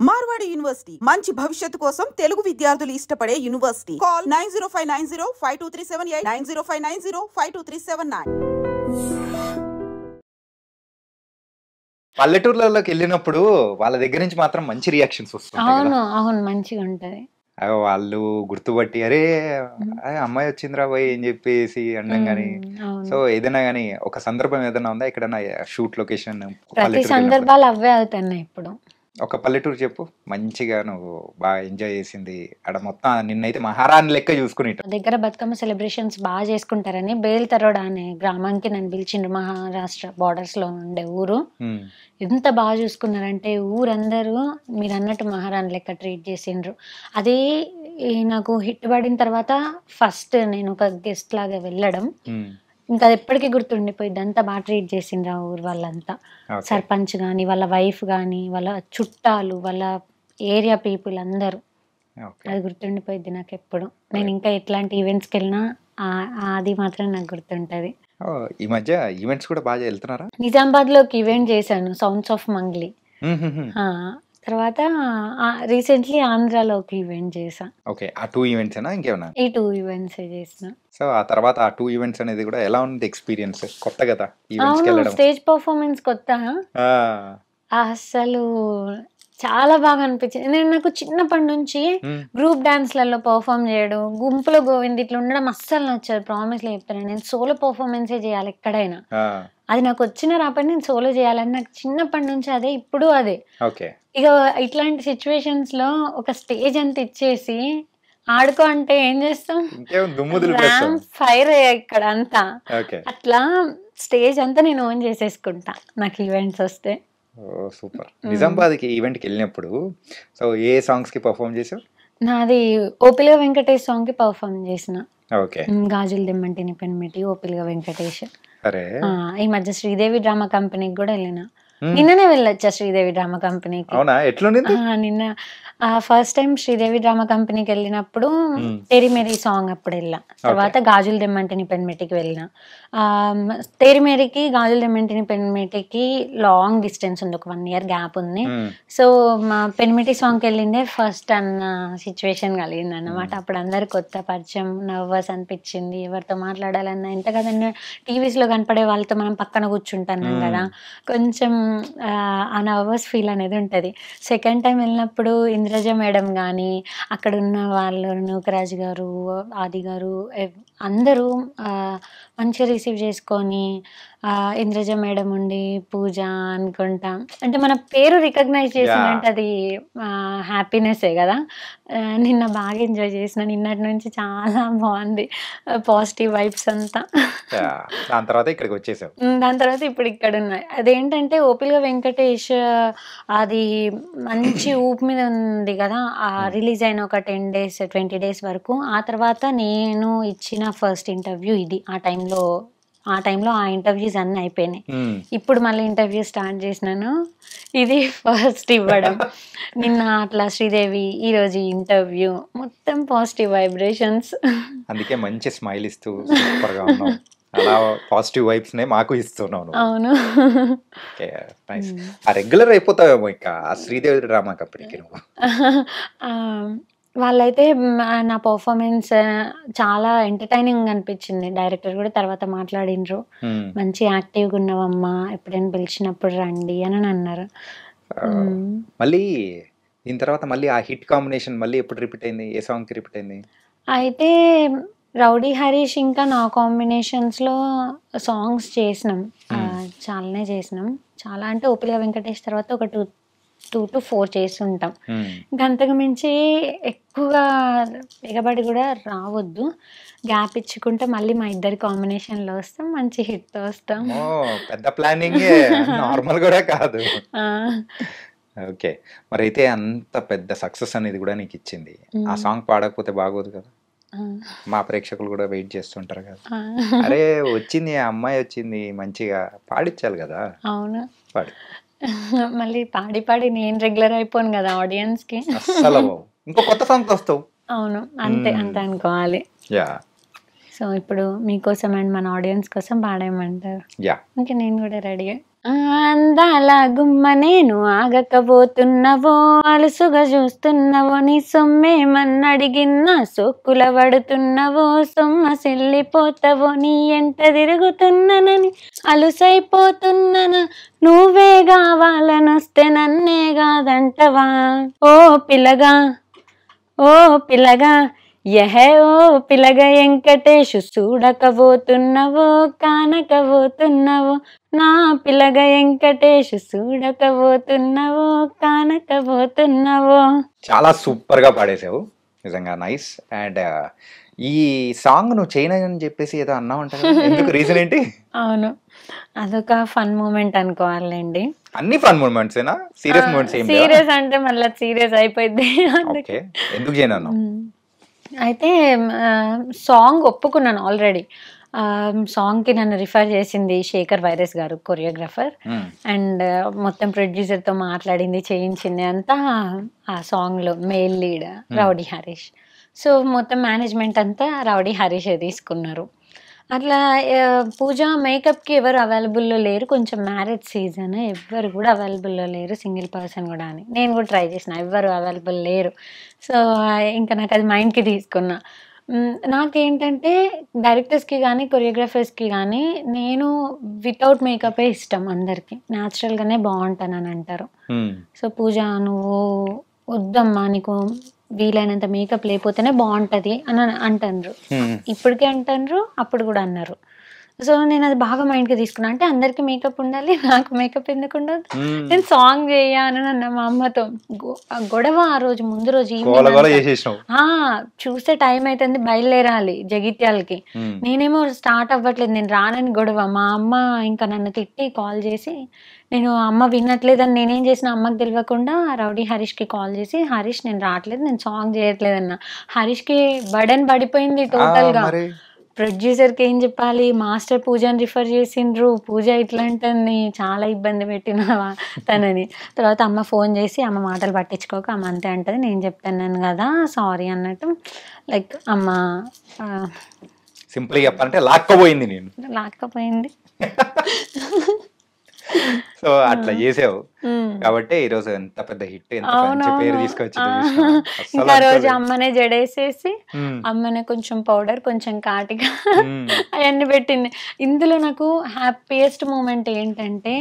Marwadi university మంచి భవిష్యత్తు కోసం తెలుగు విద్యార్థులు ఇష్టపడే యూనివర్సిటీ. కాల్ 9059052378 9059052379. పల్లెటూర్లలోకి వెళ్ళినప్పుడు వాళ్ళ దగ్గర నుంచి మాత్రం మంచి రియాక్షన్స్ వస్తుంటాయి కదా. అవును అవును మంచిగా ఉంటది. వాళ్ళు గుర్తుపట్టి అరే అమ్మాయి వచ్చిందిరా పోయి అని చెప్పేసి అనడం గానీ, సో అవును ఏదైనా గానీ ఒక సందర్భం ఏదైనా ఉందా ఎక్కడైనా షూట్ లొకేషన్ ప్రతి పల్లెటూరుకి వెళ్ళినప్పుడు? సందర్భాలు అవే అవుతున్నాయి ఇప్పుడు. ఒక పల్లెటూరు చెప్పు మంచిగా నువ్వు బాగా ఎంజాయ్ చేసింది ఆడ మొత్తం నిన్నైతే మహారాణి లెక్క చూసుకుని. మా దగ్గర బతుకమ్మ సెలబ్రేషన్స్ బాగా చేసుకుంటారని బేల్తరోడ అనే గ్రామానికి నన్ను పిలిచిండ్రు. మహారాష్ట్ర బార్డర్స్ లో ఉండే ఊరు. ఎంత బాగా చూసుకున్నారంటే ఊరందరూ మీరు అన్నట్టు మహారాణి లెక్క ట్రీట్ చేసిండ్రు. అది నాకు హిట్ పడిన తర్వాత ఫస్ట్ నేను ఒక గెస్ట్ లాగా వెళ్ళడం ఇంకా అది ఎప్పటికీ గుర్తుండిపోయింది. అంతా బాగా ట్రీట్ చేసిండ్రు ఆ ఊరు వాళ్ళంతా. ఓకే సర్పంచ్ కానీ వాళ్ళ వైఫ్ కానీ వాళ్ళ చుట్టాలు వాళ్ళ ఏరియా పీపుల్ అందరూ. ఓకే అది గుర్తుండిపోయింది నాకు ఎప్పుడు. నేను ఇంకా ఎట్లాంటి ఈవెంట్స్కి వెళ్ళినా అది మాత్రం నాకు గుర్తుంటది. ఈ మధ్య ఈవెంట్స్ కూడా బాగా వెళ్తున్నారా? నిజామాబాద్ లో ఒక ఈవెంట్ చేశాను, సౌండ్స్ ఆఫ్ మంగ్లీ. ఆ, తర్వాత రీసెంట్లీ ఆంధ్రాలో ఒక ఈవెంట్ చేశా. ఓకే ఆ 2 ఈవెంట్స్ ఏనా ఇంకేమన్నా? ఈ 2 ఈవెంట్స్ చేసిన. సో ఆ తర్వాత ఆ 2 ఈవెంట్స్ అనేది కూడా ఎలా ఉంది ఎక్స్పీరియన్స్? కొత్త కదా ఈవెంట్స్కి అవును వెళ్ళడం. స్టేజ్ పర్ఫార్మెన్స్ కొత్త. ఆ, అసలు చాలా బాగా అనిపించింది. నేను నాకు చిన్నప్పటి నుంచి గ్రూప్ డాన్స్లలో పర్ఫామ్ చేయడం, గుంపులో గోవింద్ ఇట్లా ఉండడం అస్సలు నచ్చదు. ప్రామిస్ లో చెప్తాను, నేను సోలో పర్ఫార్మెన్సే చేయాలి ఎక్కడైనా. ఆ, అది నాకు వచ్చిన రాపని నేను సోలో చేయాలని నాకు చిన్నప్పటి నుంచి అదే, ఇప్పుడు అదే. ఓకే ఇక ఇట్లాంటి సిచ్యువేషన్స్ లో ఒక స్టేజ్ అంత ఇచ్చేసి ఆడుకో అంటే ఏం చేస్తాం, ఇంకేం దుమ్ము దులిపేస్తాం. ర్యాంప్ ఫైర్ ఇక్కడ అంతా. ఓకే అట్లా స్టేజ్ అంతా నేను ఓన్ చేసేసుకుంటా నాకు ఈవెంట్స్ వస్తే. ఓ సూపర్. నిజామాబాద్కి ఈవెంట్కి వెళ్ళినప్పుడు సో ఏ సాంగ్స్ కి పర్ఫామ్ చేసావు? నాది ఓపిలిగా వెంకటేష్ సాంగ్ కి పర్ఫామ్ చేసిన. ఓకే గాజులు దిమ్మంటిని పెన్మిటి ఓపిలిగా వెంకటేష్. సరే ఈ మధ్య శ్రీదేవి డ్రామా కంపెనీకి కూడా వెళ్ళిన. నిన్ననే వెళ్ళొచ్చా శ్రీదేవి డ్రామా కంపెనీకి. అవునా ఎట్లుండింది? నిన్న ఫస్ట్ టైం శ్రీదేవి డ్రామా కంపెనీకి వెళ్ళినప్పుడు తేరి మేరీ సాంగ్ అప్పుడు వెళ్ళా. తర్వాత గాజులు దెమ్మంటిని పెన్మిటికి వెళ్ళిన. తేరి మేరీకి గాజులు దెమ్మంటిని పెన్మిటికి లాంగ్ డిస్టెన్స్ ఉంది, ఒక 1 year గ్యాప్ ఉంది. సో మా పెన్మిటి సాంగ్కి వెళ్ళిందే ఫస్ట్ అన్న సిచ్యువేషన్ కలిగింది అన్నమాట. అప్పుడు అందరు కొత్త పరిచయం, నర్వస్ అనిపించింది. ఎవరితో మాట్లాడాలన్నా ఎంత కదన్నా టీవీస్లో కనపడే వాళ్ళతో మనం పక్కన కూర్చుంటున్నాం కదా, కొంచెం ఆ నర్వస్ ఫీల్ అనేది ఉంటుంది. సెకండ్ టైం వెళ్ళినప్పుడు ఇంద్రజ మేడం కానీ అక్కడ ఉన్న వాళ్ళు నూకరాజు గారు, ఆది గారు అందరూ మంచిగా రిసీవ్ చేసుకొని, ఇంద్రజ మేడం ఉండి పూజ అనుకుంటా అంటే మన పేరు రికగ్నైజ్ చేసిందంటే అది హ్యాపీనెస్సే కదా. నిన్న బాగా ఎంజాయ్ చేసిన, నిన్నటి నుంచి చాలా బాగుంది, పాజిటివ్ వైబ్స్ అంతా. దాని తర్వాత ఇక్కడికి వచ్చేసావు. దాని తర్వాత ఇప్పుడు ఇక్కడ ఉన్నాయి. అదేంటంటే ఓపిలిగా వెంకటేష్ అది మంచి ఊపు మీద ఉంది కదా. రిలీజ్ అయిన ఒక 10 days 20 days వరకు. ఆ తర్వాత నేను ఇచ్చిన ఫస్ట్ ఇంటర్వ్యూ ఇది. ఆ టైంలో ఆ ఇంటర్వ్యూస్ అన్నీ అయిపోయినాయి. ఇప్పుడు మళ్ళీ ఇంటర్వ్యూ స్టార్ట్ చేసినాను, ఇది ఫస్ట్ ఇవ్వడం. నిన్న అట్లా శ్రీదేవి, ఈరోజు ఇంటర్వ్యూ, మొత్తం పాజిటివ్ వైబ్రేషన్స్. అందుకే మంచి స్మైల్ ఇస్తూ సూపర్ గా ఉన్నావు. అలా పాజిటివ్ వైబ్స్ నే మాకు ఇస్తున్నావు. అవును రెగ్యులర్ అయిపోతావేమో ఇంకా శ్రీదేవి డ్రామా కంపెనీకి నువ్వు. వాళ్ళైతే నా పర్ఫార్మెన్స్ చాలా ఎంటర్టైనింగ్ అనిపించింది. డైరెక్టర్ కూడా తర్వాత మాట్లాడినరు, మంచి యాక్టివ్గా ఉన్నావమ్మా, ఎప్పుడైనా పిలిచినప్పుడు రండి అని అన్నారు. మళ్ళీ దీని తర్వాత మళ్ళీ ఆ హిట్ కాంబినేషన్ మళ్ళీ ఎప్పుడు రిపీట్ అయింది? ఏ సాంగ్ కి రిపీట్ అయింది? అయితే రౌడీ హరీష్ ఇంకా నా కాంబినేషన్స్లో సాంగ్స్ చేసినాం, చాలానే చేసినాం. చాలా అంటే ఓపిలిగా వెంకటేష్ తర్వాత ఒక 2 to 4 చేస్తుంటాం. ఇంకా అంతకు మించి ఎక్కువగా ఎగబడి కూడా రావద్దు, గ్యాప్ ఇచ్చుకుంటే మళ్ళీ మా ఇద్దరి కాంబినేషన్లో వస్తాం, మంచి హిట్ వస్తాం. పెద్ద ప్లానింగ్, నార్మల్ కూడా కాదు. ఓకే, మరి అయితే అంత పెద్ద సక్సెస్ అనేది కూడా నీకు ఇచ్చింది, ఆ సాంగ్ పాడకపోతే బాగోదు కదా. మా ప్రేక్షకులు కూడా వెయిట్ చేస్తుంటారు కదా, అరే వచ్చింది ఆ అమ్మాయి వచ్చింది మంచిగా పాడించాలి కదా. అవును, పాడు. మళ్ళీ పాడి నేను రెగ్యులర్ అయిపోను కదా ఆడియన్స్ కి. అస్సలు ఇంకో కొత్త సాంగ్ వస్తావు. అవును, అంతే అనుకోవాలి. సో ఇప్పుడు మీకోసం అండ్ మన ఆడియన్స్ కోసం పాడేయమంటారు. ఇంకా నేను కూడా రెడీ. అందాల గుమ్మ నేను ఆగకపోతున్నవో, అలుసుగా చూస్తున్నవో, నీ సొమ్మేమన్నడిగిన్నా సోక్కుల పడుతున్నవో, సొమ్మ సెల్లిపోతావో, నీ ఎంట తిరుగుతున్ననని అలుసైపోతున్ననా, నువ్వే కావాలనొస్తే నన్నే కాదంటవా, ఓ పిల్లగా ఓ పిల్లగా యహే ఓ పిల్లగా వెంకటేషు, చూడకపోతున్నవో కానకపోతున్నవో, నా పిల్లగా వెంకటేషు, చూడకపోతున్నవో కానకపోతున్నవో. చాలా సూపర్ గా పాడేసావు, నిజంగా నైస్. అండ్ ఈ సాంగ్ నువ్వు చేయనని చెప్పేసి ఏదో అన్నావు అంట కదా, ఎందుకు, రీజన్ ఏంటి? అవును, అదొక ఫన్ మూమెంట్ అనుకోవాలండి. అన్ని ఫన్ మూమెంట్స్ ఏనా, సీరియస్ మూమెంట్స్ ఏం లేవా? సీరియస్ అంటే మళ్ళీ సీరియస్ అయిపోయింది. ఓకే, ఎందుకు చేయను? అయితే సాంగ్ ఒప్పుకున్నాను ఆల్రెడీ. సాంగ్కి నన్ను రిఫర్ చేసింది శేఖర్ వైరస్ గారు, కొరియోగ్రాఫర్. అండ్ మొత్తం ప్రొడ్యూసర్తో మాట్లాడింది, చేయించింది అంతా ఆ సాంగ్లో mail lead rowdy Harish. So మొత్తం మేనేజ్మెంట్ అంతా రౌడీ హరీషే తీసుకున్నారు. అట్లా పూజ మేకప్కి ఎవరు అవైలబుల్లో లేరు, కొంచెం మ్యారేజ్ సీజన్, ఎవ్వరు కూడా అవైలబుల్లో లేరు, సింగిల్ పర్సన్ కూడా అని నేను కూడా ట్రై చేసిన, ఎవ్వరు అవైలబుల్ లేరు. సో ఇంకా నాకు అది మైండ్కి తీసుకున్నా. నాకేంటంటే డైరెక్టర్స్కి కానీ కొరియోగ్రాఫర్స్కి కానీ నేను వితౌట్ మేకపే ఇష్టం, అందరికీ న్యాచురల్గానే బాగుంటానని అంటారు. సో పూజ నువ్వు వద్దమ్మా, నీకు వీలైనంత మేకప్ లేకపోతేనే బాగుంటుంది అని అంటారు, ఇప్పటికే అంటారు, అప్పుడు కూడా అన్నారు. సో నేను అది బాగా మైండ్కి తీసుకున్నా, అంటే అందరికి మేకప్ ఉండాలి, నాకు మేకప్ ఎందుకు ఉండదు, నేను సాంగ్ చేయను అన్న మా అమ్మతో. గొడవ ఆ రోజు ముందు రోజు చూస్తే టైం అవుతుంది, బయలుదేరాలి జగిత్యాలకి. నేనేమో స్టార్ట్ అవ్వట్లేదు, నేను రానని గొడవ. మా అమ్మ ఇంకా నన్ను తిట్టి కాల్ చేసి, నేను అమ్మ వినట్లేదని నేనేం చేసిన, అమ్మకి తెలియకుండా రౌడీ హరీష్కి కాల్ చేసి, హరీష్ నేను రావట్లేదు, నేను సాంగ్ చేయట్లేదన్న. హరీష్కి బర్డెన్ పడిపోయింది టోటల్గా. ప్రొడ్యూసర్కి ఏం చెప్పాలి, మాస్టర్ పూజని రిఫర్ చేసిండ్రు, పూజ ఇట్లాంటిని చాలా ఇబ్బంది పెట్టిన తనని. తర్వాత అమ్మ ఫోన్ చేసి, అమ్మ మాటలు పట్టించుకోక, అమ్మ అంతే అంటది, నేను చెప్తాను కదా సారీ అన్నట్టు. లైక్ అమ్మ సింపుల్ చెప్పాలంటే లాక్కపోయింది, నేను లాక్కపోయింది. సో అట్లా చేసావు కాబట్టి ఈరోజు ఎంత పెద్ద హిట్, ఎంత మంచి పేరు తీసుకొచ్చింది. ఇంకా రోజు అమ్మనే జడేసేసి, అమ్మనే కొంచెం పౌడర్, కొంచెం కాటిగా అవన్నీ పెట్టింది. ఇందులో నాకు హ్యాపీయెస్ట్ మూమెంట్ ఏంటంటే,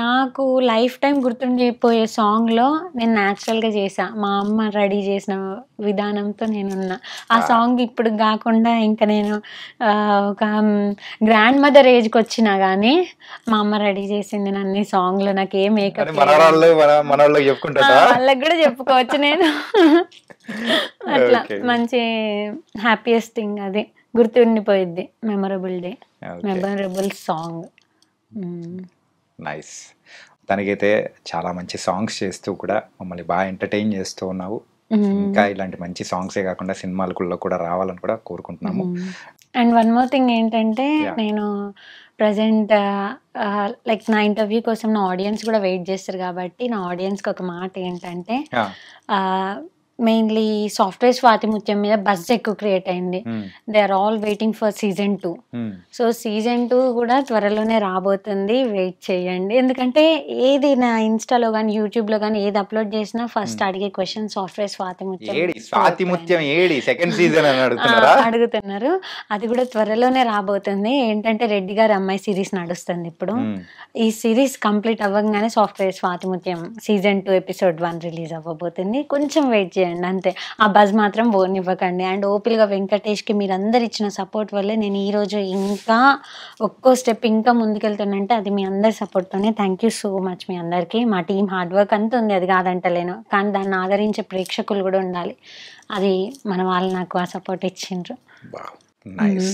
నాకు లైఫ్ టైం గుర్తుండిపోయే సాంగ్లో నేను న్యాచురల్గా చేసా, మా అమ్మ రెడీ చేసిన విధానంతో నేనున్నా. ఆ సాంగ్ ఇప్పుడు కాకుండా ఇంకా నేను ఒక గ్రాండ్ మదర్ ఏజ్కి వచ్చినా కానీ మా అమ్మ రెడీ చేసింది నన్ను సాంగ్లో. నాకు ఏ మేకప్ వాళ్ళకి కూడా చెప్పుకోవచ్చు నేను. అట్లా మంచి హ్యాపీయెస్ట్ థింగ్, అది గుర్తుండిపోయిద్ది, memorable day, memorable song. Nice. తనకైతే చాలా మంచి సాంగ్స్ చేస్తూ కూడా మమ్మల్ని బాగా ఎంటర్టైన్ చేస్తూ ఉన్నావు. ఇంకా ఇలాంటి మంచి సాంగ్సే కాకుండా సినిమాలలో కూడా రావాలని కూడా కోరుకుంటున్నాము. అండ్ వన్ మోర్ థింగ్ ఏంటంటే, నేను ప్రజెంట్ లైక్ నా ఇంటర్వ్యూ కోసం నా ఆడియన్స్ కూడా వెయిట్ చేస్తారు కాబట్టి, నా ఆడియన్స్కి ఒక మాట ఏంటంటే, మెయిన్లీ సాఫ్ట్వేర్ స్వాతి ముత్యం మీద బజ్ ఎక్కువ క్రియేట్ అయింది. They are all waiting for season 2. So season 2 కూడా త్వరలోనే రాబోతుంది, వెయిట్ చేయండి. ఎందుకంటే ఏది నా ఇన్స్టాలో కానీ యూట్యూబ్లో కానీ ఏది అప్లోడ్ చేసినా ఫస్ట్ అడిగే question software Swathi Muthyam second season అడుగుతున్నారు. అది కూడా త్వరలోనే రాబోతుంది. ఏంటంటే రెడ్డి గారి అమ్మాయి సిరీస్ నడుస్తుంది ఇప్పుడు. ఈ సిరీస్ కంప్లీట్ అవ్వగానే software Swathi Muthyam season 2 episode 1 release అవ్వబోతుంది. కొంచెం వెయిట్ చేయండి అంతే, ఆ బజ్ మాత్రం పోనివ్వకండి. అండ్ ఓపిల్గా వెంకటేష్కి మీరు అందరు ఇచ్చిన సపోర్ట్ వల్లే నేను ఈరోజు ఇంకా ఒక్కో స్టెప్ ఇంకా ముందుకెళ్తానంటే అది మీ అందరి సపోర్ట్తోనే. థ్యాంక్ యూ సో మచ్ మీ అందరికీ. మా టీం హార్డ్ వర్క్ అంతా ఉంది, అది కాదంటలేను, కానీ దాన్ని ఆదరించే ప్రేక్షకులు కూడా ఉండాలి. అది మన వాళ్ళు నాకు ఆ సపోర్ట్ ఇచ్చిండ్రు. నైస్.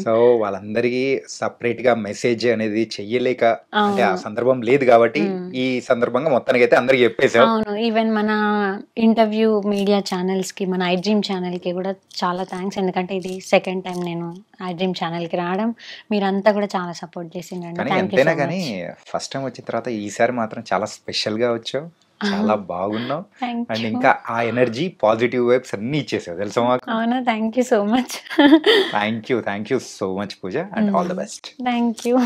సో వాళ్ళందరికీ సపరేట్ గా మెసేజ్ అనేది చెయ్యలేక, అంటే ఆ సందర్భం లేదు కాబట్టి ఈ సందర్భంగా మొత్తానికి అయితే అందరికి చెప్పేసాం. అవును, ఈవెన్ మన ఇంటర్వ్యూ మీడియా ఛానల్స్ కి, మన ఐ డ్రీమ్ ఛానల్ కి కూడా చాలా థ్యాంక్స్. ఎందుకంటే ఇది సెకండ్ టైం నేను ఐ డ్రీమ్ ఛానల్ కి రావడం, మీరంతా కూడా చాలా సపోర్ట్ చేసిండ్రండి. ఎంతైనా కానీ ఫస్ట్ టైం వచ్చిన తర్వాత ఈసారి మాత్రం చాలా స్పెషల్ గా వచ్చావు, చాలా బాగున్నావు. అండ్ ఇంకా ఆ ఎనర్జీ, పాజిటివ్ వైబ్స్ అన్ని ఇచ్చేసావు తెలుసా మాకు. అవునా, thank you so much. Thank you so much Pooja, and all the best. Thank you.